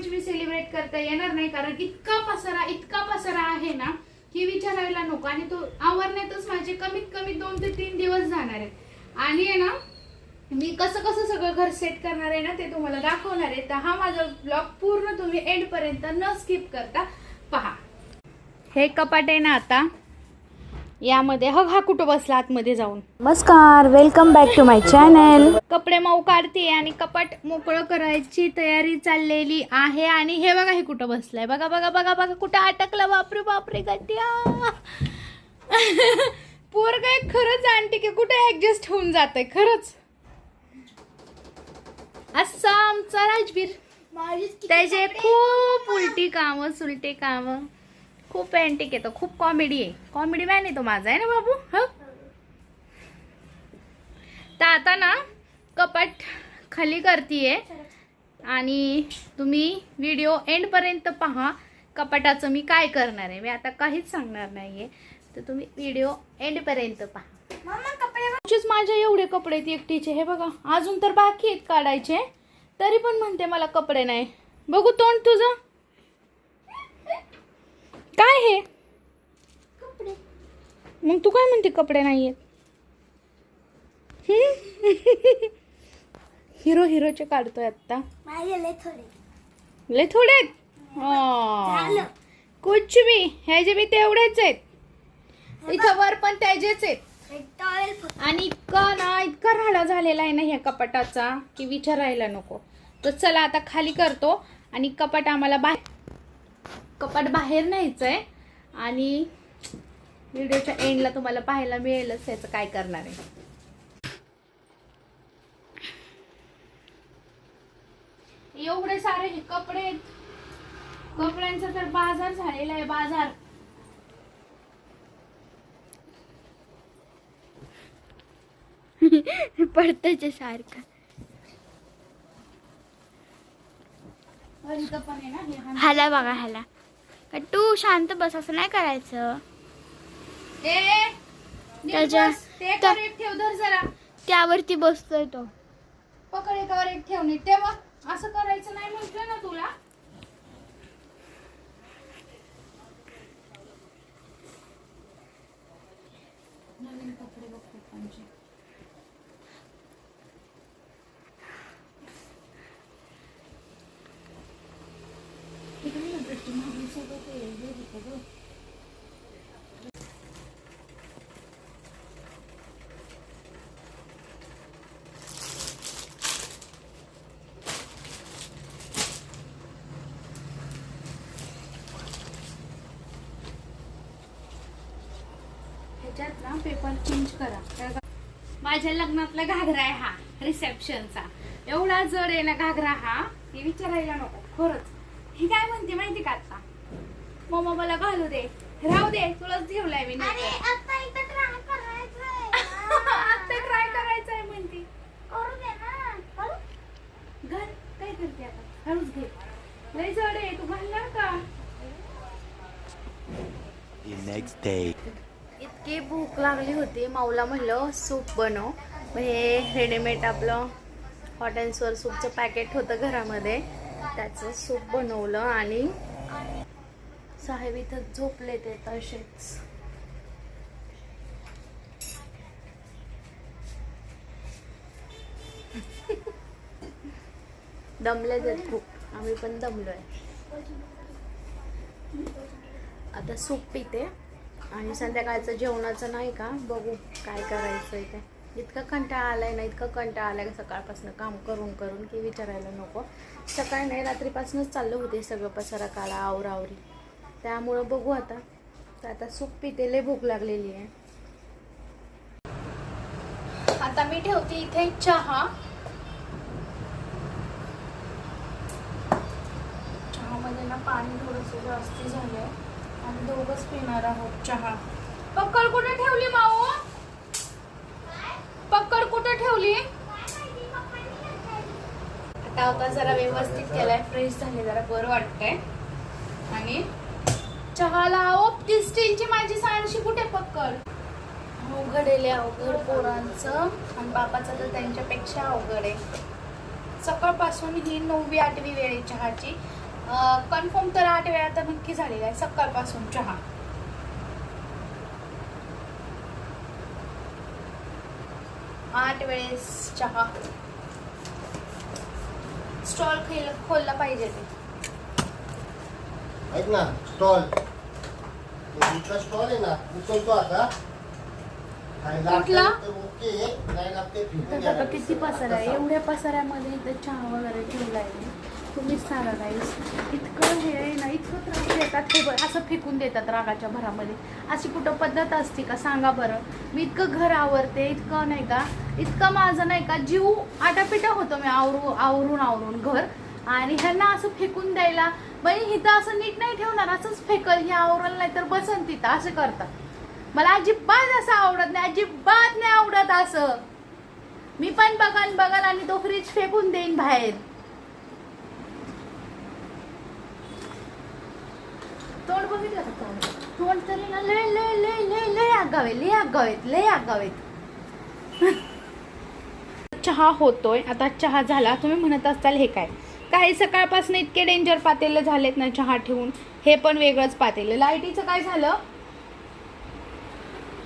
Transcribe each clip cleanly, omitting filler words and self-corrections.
Nagpanchami celebrate करता येणार नाही, कारण इतका पसारा आहे ना की विचारायला नको. आणि तो आवरण्यातच माझे कमीत कमी 2 ते 3 दिवस जाणार आहेत. आणि आहे ना मी कसं सगळं घर सेट करणार आहे ना ते तुम्हाला दाखवणार आहे. तर हा माझा ब्लॉग पूर्ण तुम्ही एंड पर्यंत न स्किप करता पहा. हे कपाट आहे ना, आता यामध्ये हा कुठं बसला आतमध्ये जाऊन. नमस्कार, welcome back to my channel. कपडे मऊ काढते आणि कपाट मोकळं करायची तयारी चाललेली आहे. आणि हे बघा, हे कुठं बसलाय, बघा बघा बघा बघा कुठं अटकलं. बापरे बापरे गट्या. पोर काय खरंच आंटी की कुठे ऍडजस्ट होऊन जाते खरंच. असं आमचा राजवीर, त्याचे खूप उलटी कामं सुलटी कामं, खूप अँटिक येतो, खूप कॉमेडी आहे, कॉमेडी मॅन आहे तो माझा, आहे ना बाबू. ह तर आता ना कपाट खाली करतीये आणि तुम्ही व्हिडिओ एंड पर्यंत पहा. कपाटाचं मी काय करणार आहे, मी आता काहीच सांगणार नाहीये, तर तुम्ही व्हिडिओ एंड पर्यंत पहा. माझे एवढे कपडे आहेत एकटीचे, हे बघा अजून तर बाकी आहेत काढायचे, तरी पण म्हणते मला कपडे नाही. बघू तोंड तुझं काय हे कपडे, मग तू काय म्हणते कपडे नाहीयेत. हिरोचे काढतोय आता, लय थोडे कुछ भी, ह्याचे बी तेवढेच आहेत, इथं वर पण त्याचेच आहेत. आणि इतका राडा झालेला आहे ना ह्या कपाटाचा की विचारायला नको. तर चला आता खाली करतो आणि कपाट आम्हाला कपाट बाहेर न्यायचंय आणि व्हिडिओच्या एंडला तुम्हाला पाहायला मिळेलच याचं काय करणार आहे. एवढे सारे हे कपडे, कपड्यांचा तर बाजार झालेला आहे, बाजार. पडतच सारखं. हाला बघा, हाला तू शांत बस, असं नाही करायचं. ठेव धर जरा, त्यावरती बसतोय तो. पकड एकावर एक ठेवणे, तेव्हा असं करायचं नाही म्हटलं ना तुला. नवीन कपडे बघतात आमचे. ह्याच्यात ना पेपर चेंज करा. माझ्या लग्नातला घागरा आहे हा, रिसेप्शनचा. एवढा जड आहे ना घागरा हा, हे विचारायला नको खरंच. ही काय म्हणते माहिती का, आता मम्मा मला घालू दे, राहू दे, तुलाच ठेवलाय मी. आता ट्राय करायचंय म्हणते, करू दे ना. घाल, काय करते आता, हळूच घे, लय जड आहे, तू घालणार का. नेक्स्ट डे इतकी भूक लागली होती, माऊला म्हणलं सूप बनव. हे रेडीमेड आपलं हॉट अँड स्वर सूपचं पॅकेट होतं घरामध्ये, त्याचं सूप बनवलं. आणि साहेब इथं झोपले ते तसेच. दमले आहेत खूप, आम्ही पण दमलोय. आता सूप पिते आणि संध्याकाळचं जेवणाचं नाही का बघू काय करायचं ते. इतका कंटाळा आलाय ना, इतका कंटाळा आलाय सकाळपासून काम करून करून की विचारायला नको. सकाळी नाही, रात्रीपासूनच चाललं होते सगळं पसारा काढा आवरावरी, त्यामुळं बघू आता. तर आता सूप पिते, लय भूक लागलेली आहे. आता मी ठेवते इथे चहा. चहामध्ये ना पाणी थोडंसं जास्ती झालंय आणि दोघंच पिणार आहोत चहा. पक्कड कुठे ठेवली माऊ, पक्कड कुठे ठेवली. आता जरा व्यवस्थित केलाय, फ्रेश झाले, जरा बरं वाटतंय. आणि चहाला ती स्टीलची माझी सांडशी कुठे पक्कड. अवघड अवघड पोरांचं, आणि बापाचं तर त्यांच्यापेक्षा अवघड आहे. सकाळपासून ही 9वी 8वी वेळ आहे चहाची, कन्फर्म तर 8 वेळा तर नक्की झालेला आहे सकाळपासून चहा. आठ वेळेस चहा. स्टॉल खोलला पाहिजे ते. ऐक ना स्टॉल स्टॉल आहे ना उचलतो आता आणि कुठला? लागतं तर ओके नाही लागते फेकून तर द्यायला. आता किती पसारा आहे. एवढ्या पसाऱ्यामध्ये इथं चहा वगैरे ठेवला आहे. तुम्हीच सांगा गाईस. इतकं हे आहे ना, इतकं त्रास देतात हे असं फेकून देतात रागाच्या भरामध्ये. अशी कुठं पद्धत असते का सांगा बरं. मी इतकं घर आवरते, इतकं नाही का, इतकं माझं नाही का जीव आटापिटा होतो. मी आवरून घर आणि ह्यांना असं फेकून द्यायला. बाई हिथं असं नीट नाही ठेवणार, असंच फेकल हे आवरल नाही तर बसन तिथं असं करतात. मला अजिबात असं आवडत नाही, अजिबात नाही आवडत असं. मी पण बघल आणि तो फ्रीज फेकून देईन बाहेर. तोंड बघितलं का तोंड तरी ना लय लय लय लय लय आगावेत. चहा होतोय आता. चहा झाला. तुम्ही म्हणत असाल हे काय काही सकाळपासून इतके डेंजर पातेले झालेत ना चहा ठेवून. हे पण वेगळंच पातेले. लाईटीचं काय झालं,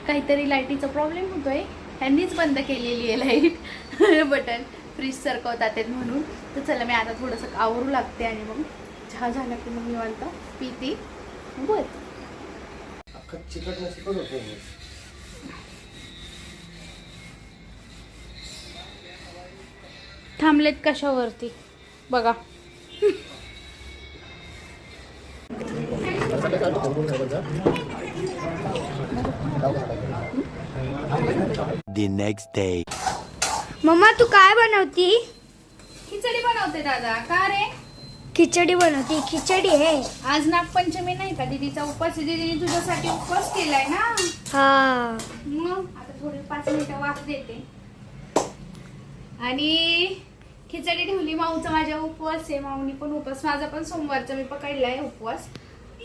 काहीतरी लाईटीचा प्रॉब्लेम होतोय. ह्यांनीच बंद केलेली आहे लाईट बटन. फ्रीज सरकवतात म्हणून. तर चला मी आता थोडंसं आवरू लागते आणि मग चहा झाला की मग निवांत पिते. बर अख्खं चिकट होतं. थांबलेत कशावरती बघा. The next day. मम्मा तू काय बनवती? खिचडी बनवते दादा. का रे? खिचडी बनवती. खिचडी आहे आज नागपंचमी नाही का दीदीचा उपवास. दीदीने तुझ्यासाठी उपवास केलाय ना. हा. मग आता थोडी 5 मिनिटं वाफ देते आणि खिचडी ठेवली. माऊचा माझ्या उपवास आहे. माऊनी पण उपवास. माझा पण सोमवारचा मी पकडलाय उपवास.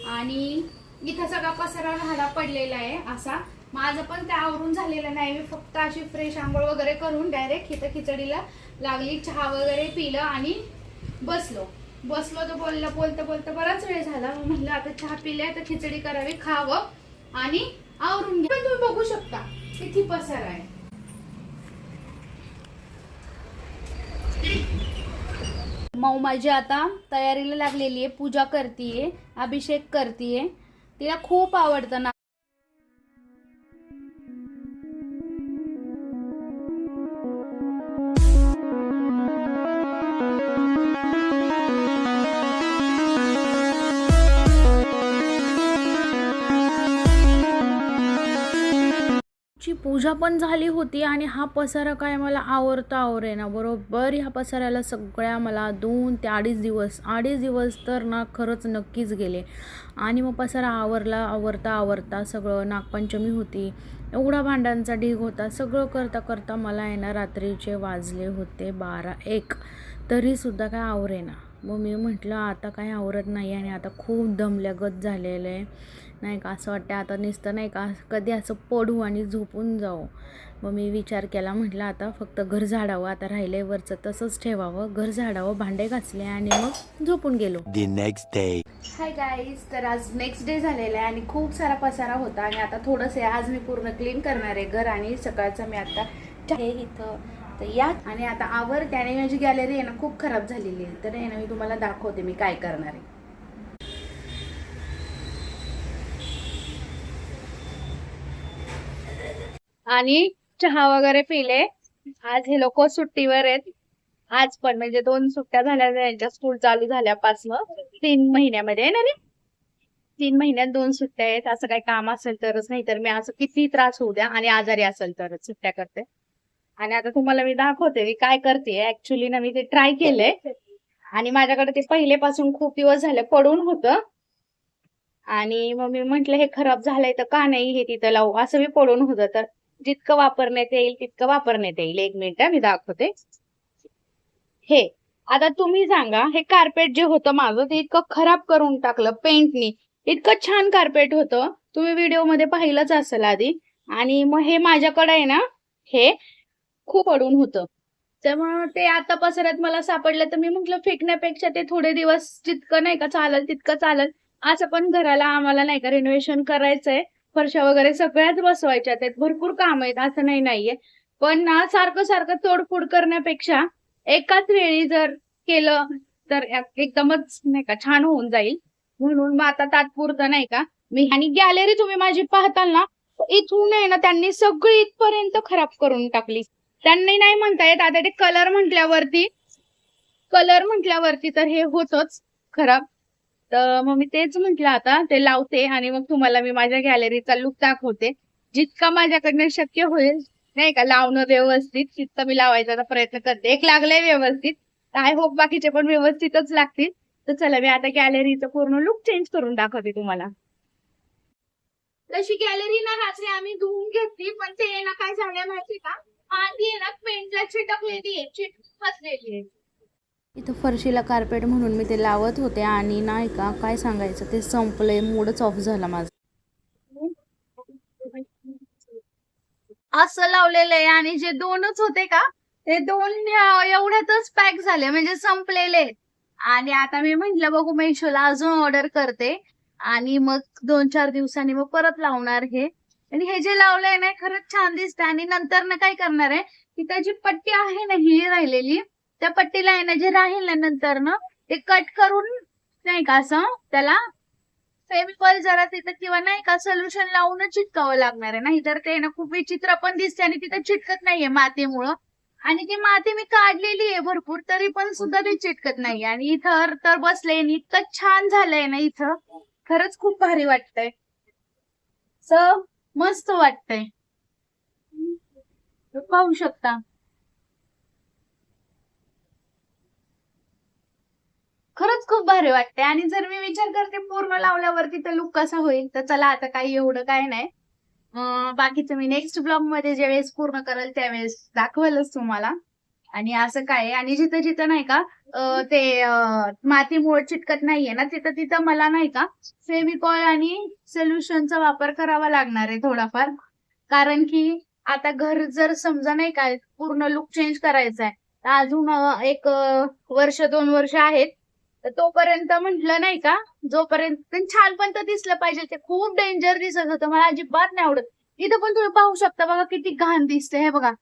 आणि इथं सगळा पसारा राहायला पडलेला आहे असा. माझं पण त्या आवरून झालेलं नाही. मी फक्त अशी फ्रेश आंघोळ वगैरे करून डायरेक्ट इथं खिचडीला लागली. चहा वगैरे पिलं आणि बसलो तर बोलता बराच वेळ झाला. मग म्हणलं आता चहा पिल्या तर खिचडी करावी, खावं आणि आवरून घ्या. पण तुम्ही बघू शकता किती पसारा आहे. माऊ माझी आता तयारीला लागलेली आहे. पूजा करतीये, अभिषेक करतीये. तिला खूप आवडतं ना. पूजा पण झाली होती आणि हा पसारा काय मला आवरेना. बरोबर ह्या पसाऱ्याला सगळ्या मला 2 ते 2.5 दिवस तर ना खरंच नक्कीच गेले. आणि मग पसारा आवरता सगळं. नागपंचमी होती, एवढा भांड्यांचा ढीग होता. सगळं करता मला आहे ना रात्रीचे वाजले होते 12-1. तरीसुद्धा काय आवरेना. मग मी म्हटलं आता काय आवरत नाही आणि आता खूप दमल्यागत झालेलं आहे नाही का. असं वाटतं आता नुसतं नाही का कधी असं पडू आणि झोपून जाऊ. मग मी विचार केला, म्हटलं आता फक्त घर झाडावं. आता राहिलंय वरचं तसंच ठेवावं. घर झाडावं, भांडे घासले आणि मग झोपून गेलो. The next day. Hi guys. तर आज नेक्स्ट डे झालेला आहे आणि खूप सारा पसारा होता. आणि आता थोडंसं आज मी पूर्ण क्लीन करणार आहे घर. आणि सकाळचं मी आता हे इथं तर या आणि आता आवर. त्याने माझी गॅलरी आहे ना खूप खराब झालेली आहे. तर आहे ना मी तुम्हाला दाखवते मी काय करणार आहे. आणि चहा वगैरे पिले. आज हे लोक सुट्टीवर आहेत. आज पण म्हणजे 2 सुट्ट्या झाल्या त्यांच्या स्कूल चालू झाल्यापासून 3 महिन्यामध्ये आहे ना रे. 3 महिन्यात 2 सुट्ट्या आहेत. असं काही काम असेल तरच, नाही तर मी असं किती त्रास होऊ द्या आणि आजारी असेल तरच सुट्ट्या करते. आणि आता तुम्हाला मी दाखवते मी काय करते. ऍक्च्युली ना मी ते ट्राय केलंय आणि माझ्याकडे ते पहिलेपासून खूप दिवस झाले पडून होतं. आणि मग मी म्हंटल हे खराब झालंय तर का नाही हे तिथं लावू. असं मी पडून होतं. तर जितकं वापरण्यात येईल तितकं वापरण्यात येईल. 1 मिनिट मी दाखवते. हे आता तुम्ही सांगा, हे कार्पेट जे होतं माझं ते इतकं खराब करून टाकलं पेंटनी. इतकं छान कार्पेट होतं, तुम्ही व्हिडिओ मध्ये पाहिलंच असेल आधी. आणि मग हे माझ्याकडे आहे ना हे खूप पडून होतं. त्यामुळे ते आता पसरत मला सापडलं तर मी म्हंटल फेकण्यापेक्षा ते थोडे दिवस जितकं नाही का चालेल तितकं चालेल. असं पण घराला आम्हाला नाही का रिनोव्हेशन करायचंय. फरशा वगैरे सगळ्याच बसवायच्या आहेत. भरपूर काम आहेत असं नाहीये. पण ना सारखं सारखं तोडफोड करण्यापेक्षा एकाच वेळी जर केलं तर एकदमच नाही का छान होऊन जाईल. म्हणून मग आता तात्पुरतं नाही का मी आणि गॅलरी तुम्ही माझी पाहताल ना इथून आहे ना त्यांनी सगळी इथपर्यंत खराब करून टाकली. त्यांनी नाही म्हणता येत आता ते कलर म्हटल्यावरती तर हे होतच खराब. तर मग मी तेच म्हंटल आता ते लावते आणि मग तुम्हाला मी माझ्या गॅलरीचा लुक दाखवते. जितका माझ्याकडनं शक्य होईल नाही का लावणं व्यवस्थित तितकं मी लावायचा प्रयत्न करते. एक लागलंय व्यवस्थित, आय होप बाकीचे पण व्यवस्थितच लागतील. तर चला मी आता गॅलरीचं पूर्ण लुक चेंज करून दाखवते तुम्हाला. तशी गॅलरी ना रात्री आम्ही धुवून घेतली पण ते ना काय झालं माहिती का आधी ना पेंटला चिटकलेली आहे, चिट फसलेली आहे. इथं फरशीला कार्पेट म्हणून मी ते लावत होते आणि नाही का काय सांगायचं ते संपलंय, मूडच ऑफ झाला माझा. असं लावलेलं आहे आणि जे दोनच होते का ते दोन एवढ्यातच पॅक झाले म्हणजे संपलेले. आणि आता मी म्हंटल बघू मेशोला अजून ऑर्डर करते आणि मग 2-4 दिवसांनी मग परत लावणार हे. आणि हे जे लावलंय ना खरंच छान दिसतंय. आणि नंतर ना काय करणार आहे की त्याची पट्टी आहे ना ही राहिलेली त्या पट्टीला आहे ना जे राहील ना नंतर ना ते कट करून नाही का असं त्याला फेविकॉल जरा तिथं किंवा नाही का सोल्युशन लावूनच चिटकावं लागणार आहे. नाहीतर ते ना खूप विचित्र पण दिसते आणि तिथं चिटकत नाहीये मातीमुळं. आणि ती माती मी काढलेली आहे भरपूर तरी पण सुद्धा ते चिटकत नाही. आणि इथं तर बसले इतकं छान झालंय ना इथं खरंच खूप भारी वाटतंय. मस्त वाटतंय पाहू शकता. खरंच खूप भारी वाटते. आणि जर मी विचार करते पूर्ण लावल्यावरती तर लुक कसा होईल तर चला आता काही एवढं काय नाही. बाकीचं मी नेक्स्ट ब्लॉग मध्ये ज्यावेळेस पूर्ण करेल त्यावेळेस दाखवेलच तुम्हाला. आणि असं काय आणि जिथं जिथं नाही का ते मातीमुळे चिटकत नाहीये ना तिथं तिथं मला नाही का फेविकॉल आणि सोल्युशनचा वापर करावा लागणार आहे थोडाफार. कारण की आता घर जर समजा नाही का पूर्ण लुक चेंज करायचा आहे तर अजून 1-2 वर्ष आहेत. तर तोपर्यंत म्हंटल नाही का जोपर्यंत छान पण तर दिसलं पाहिजे. ते खूप डेंजर दिसत होतं मला अजिबात नाही आवडत. इथं पण तुम्ही पाहू शकता बघा किती घाण दिसते हे बघा.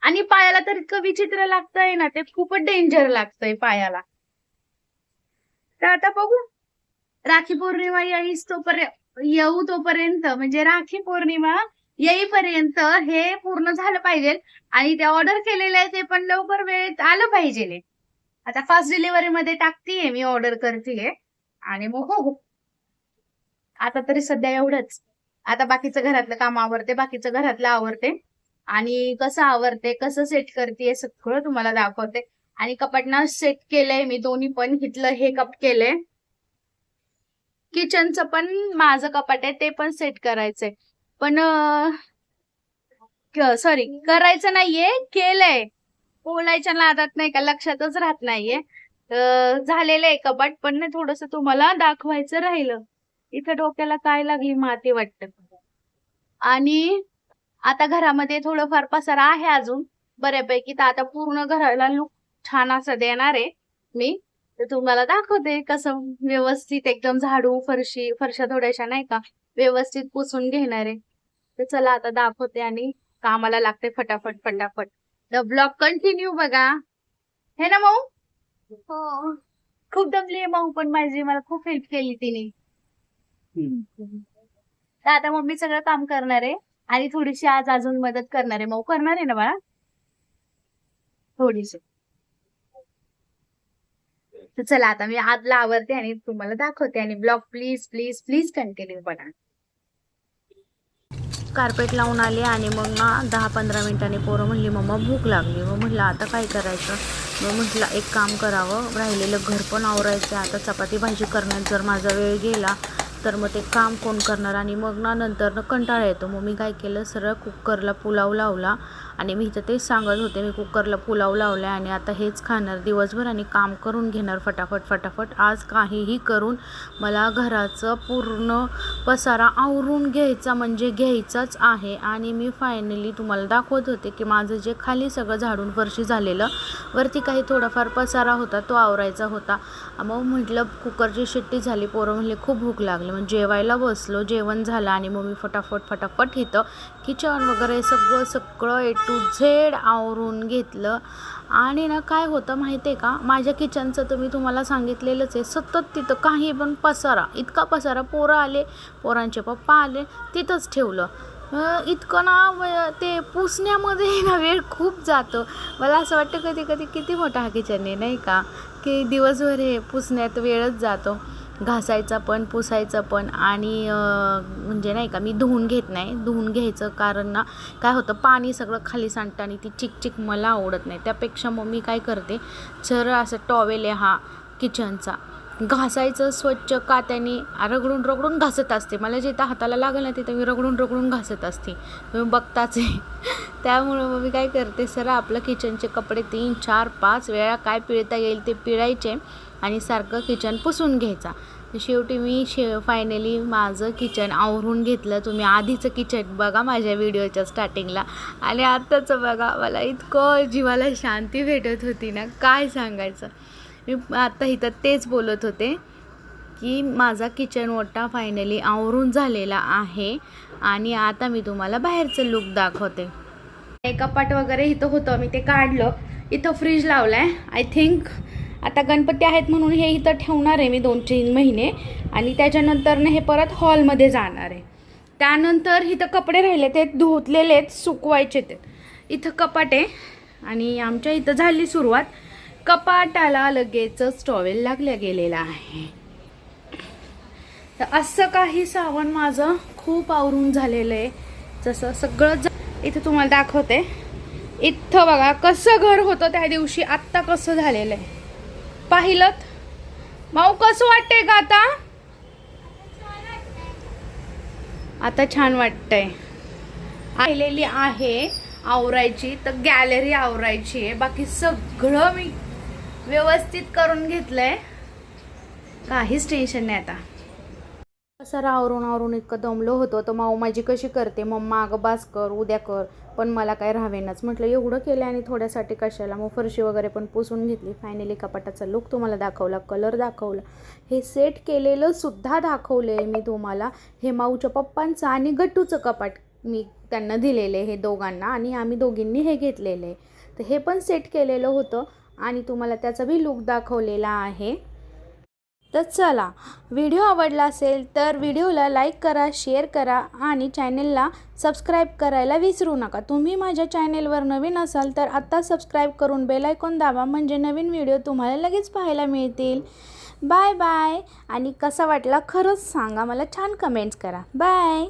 आणि पायाला तर इतकं विचित्र लागतंय ना ते खूपच डेंजर लागतंय पायाला. तर आता बघू राखी पौर्णिमा येऊ तोपर्यंत म्हणजे राखी पौर्णिमा येईपर्यंत हे पूर्ण झालं पाहिजे. आणि ते ऑर्डर केलेलं आहे ते पण लवकर वेळेत आलं पाहिजे. आता फास्ट डिलिव्हरी मध्ये टाकतीये मी ऑर्डर करतीये आणि मग हो आता तरी सध्या एवढंच. आता बाकीचं घरातलं काम आवरते बाकीचं घरातलं आवरते आणि कसं आवरते कसं सेट करते सगळं तुम्हाला दाखवते. आणि कपाटना सेट केलंय मी दोन्ही पण. घेतलं हे कप केलंय. किचनचं पण माझं कपाट आहे ते पण सेट करायचंय. पण सॉरी करायचं नाहीये केलंय. बोलायच्या नादात नाही का लक्षातच राहत नाहीये. झालेलं आहे कपाट पण ना थोडस तुम्हाला दाखवायचं राहिलं. इथं डोक्याला काय लागली माती वाटत. आणि आता घरामध्ये थोडंफार पसारा आहे अजून बऱ्यापैकी. तर आता पूर्ण घराला लुक छान असं देणार आहे मी. तर तुम्हाला दाखवते कसं व्यवस्थित एकदम झाडू फरशा थोड्याशा नाही का व्यवस्थित पुसून घेणार आहे. तर चला आता दाखवते आणि कामाला लागते फटाफट. द ब्लॉग कंटिन्यू बघा. हे ना माऊ. हो खूप दमली माऊ पण माझी मला खूप हेल्प केली तिने. तर आता मम्मी सगळं काम करणार आहे आणि थोडीशी आज अजून मदत करणार आहे. माऊ करणार आहे ना बाळा थोडीशी. तर चला आता मी आतला आवरते आणि तुम्हाला दाखवते. आणि ब्लॉग प्लीज कंटिन्यू बघा. कार्पेट लावून आले आणि मग ना 10-15 मिनिटांनी पोरं म्हणली मम्मा भूक लागली. मग म्हटलं आता काय करायचं. मग म्हटलं एक काम करावं राहिलेलं घर पण आवरायचं. आता चपाती भाजी करण्यात जर माझा वेळ गेला तर मग ते काम कोण करणार. आणि मग ना नंतर कंटाळा येतो. मग मी काय केलं सरळ कुकरला पुलाव लावला आणि मी इथं तेच सांगत होते, मी कुकरला पुलाव लावला आहे आणि आता हेच खाणार दिवसभर आणि काम करून घेणार फटाफट. आज काहीही करून मला घराचं पूर्ण पसारा आवरून घ्यायचा म्हणजे घ्यायचाच आहे. आणि मी फायनली तुम्हाला दाखवत होते की माझं जे खाली सगळं झाडून फरशी झालेलं, वरती काही थोडाफार पसारा होता तो आवरायचा होता. मग म्हटलं कुकरची शिट्टी झाली, पोरं म्हणले खूप भूक लागली, मग जेवायला बसलो. जेवण झालं आणि मग मी फटाफट इथं किचन वगैरे सगळं A to Z आवरून घेतलं. आणि ना काय होतं माहिती आहे का, माझ्या किचनचं तर मी तुम्हाला सांगितलेलंच आहे, सतत तिथं काही पण पसारा, इतका पसारा. पोरं आले, पोरांचे पप्पा आले, तिथंच ठेवलं. इतकं ना ते पुसण्यामध्ये ना वेळ खूप जातो. मला असं वाटतं कधी किती मोठा हा किचन आहे नाही का, की दिवसभर हे पुसण्यात वेळच जातो, घासायचा पण पुसायचं पण. आणि म्हणजे नाही का मी धुवून घेत नाही, धुवून घ्यायचं कारण ना काय होतं पाणी सगळं खाली सांडतं आणि ती चिकचिक मला आवडत नाही. त्यापेक्षा मग मी काय करते, सरळ असं टॉवेल आहे हा किचनचा, घासायचं स्वच्छ कात्याने, रगडून घासत असते. मला जिथं हाताला लागेल ना तिथं मी रगडून घासत असते, तुम्ही बघताच आहे. त्यामुळं मग मी काय करते, सरळ आपलं किचनचे कपडे 3, 4, 5 वेळा काय पिळता येईल ते पिळायचे आणि सारखं किचन पुसून घ्यायचा. शेवटी मी फायनली माझं किचन आवरून घेतलं. तुम्ही आधीचं किचन बघा माझ्या व्हिडिओच्या स्टार्टिंगला आणि आत्ताचं बघा. मला इतकं जीवाला शांती भेटत होती ना, काय सांगायचं. मी आता इथं तेच बोलत होते की माझा किचन ओटा फायनली आवरून झालेला आहे आणि आता मी तुम्हाला बाहेरचं लुक दाखवते. कपाट वगैरे इथं होतं, मी ते काढलं. इथं फ्रीज लावलाय. आय थिंक आता गणपती आहेत म्हणून हे इथं ठेवणार आहे मी 2-3 महिने आणि त्याच्यानंतर हे परत हॉलमध्ये जाणार आहे. त्यानंतर इथं कपडे राहिले ते धुतलेले आहेत, सुकवायचे ते. इथं कपाट आहे आणि आमच्या इथं झाली सुरुवात. कपाटाला लगेचच टॉवेल लागल्या गेलेला आहे. तर असं काही सावन माझं खूप आवरून झालेलं आहे. जसं सगळं इथं तुम्हाला दाखवते. इथं बघा कसं घर होतं त्या दिवशी, आत्ता कसं झालेलं आहे पाहिलं. माऊ कसं वाटतंय का आता छान वाटतंय. आलेली आहे आवरायची, तर गॅलरी आवरायची आहे. बाकी सगळं मी व्यवस्थित करून घेतलंय, काहीच टेन्शन नाही आता. पसारा आवरून इतकं दमलो होतो. तर माऊ माझी कशी करते, मम्मा अगं बास कर, उद्या कर, पण मला काय राहावेनाच. म्हटलं एवढं केलं आणि थोड्यासाठी कशाला. मग फरशी वगैरे पण पुसून घेतली. फायनली कपाटाचा लुक तुम्हाला दाखवला, कलर दाखवला, हे सेट केलेलं सुद्धा दाखवलं आहे मी तुम्हाला. हे माऊच्या पप्पांचं आणि गट्टूचं कपाट मी त्यांना दिलेले हे दोघांना आणि आम्ही दोघींनी हे घेतलेलं आहे. तर हे पण सेट केलेलं होतं आणि तुम्हाला त्याचा बी लुक दाखवलेला आहे. तर चला, व्हिडिओ आवडला असेल तर व्हिडिओला लाईक करा, शेअर करा आणि चॅनलला सबस्क्राईब करायला विसरू नका. तुम्ही माझ्या चॅनलवर नवीन असाल तर आत्ता सबस्क्राईब करून बेल आयकॉन दाबा, म्हणजे नवीन व्हिडिओ तुम्हाला लगेच पाहायला मिळतील. Bye bye. आणि कसा वाटला खरंच सांगा मला, छान कमेंट्स करा. बाय.